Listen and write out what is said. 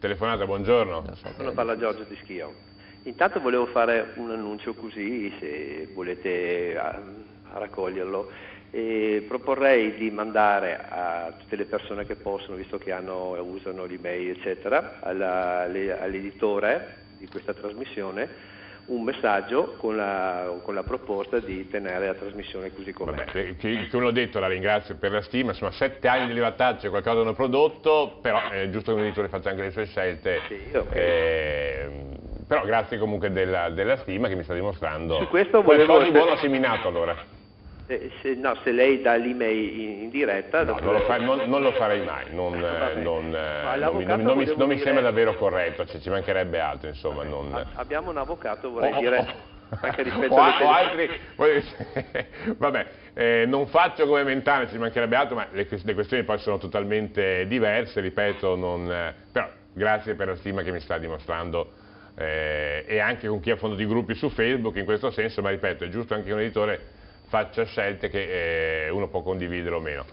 telefonata, buongiorno. Parla Giorgio di Schio. Intanto volevo fare un annuncio così, se volete raccoglierlo. Proporrei di mandare a tutte le persone che possono, visto che usano l'email eccetera, all'editore di questa trasmissione un messaggio con la proposta di tenere la trasmissione così com'è. Come l'ho detto, la ringrazio per la stima, insomma 7 anni di livataccio, qualcosa hanno prodotto, però è giusto che un editore faccia anche le sue scelte. Sì, okay. Però grazie comunque della stima che mi sta dimostrando. Su questo Qualcosa di buono ha seminato allora. Se lei dà l'email in diretta... No, non lo farei mai, non mi sembra davvero corretto, ci mancherebbe altro, insomma. Abbiamo un avvocato, vorrei dire, anche rispetto altri... Vabbè, non faccio come Mentana, ci mancherebbe altro, ma le questioni poi sono totalmente diverse, ripeto, però grazie per la stima che mi sta dimostrando e anche con chi ha fondo di gruppi su Facebook in questo senso, ma ripeto, è giusto anche che un editore faccia scelte che uno può condividere o meno.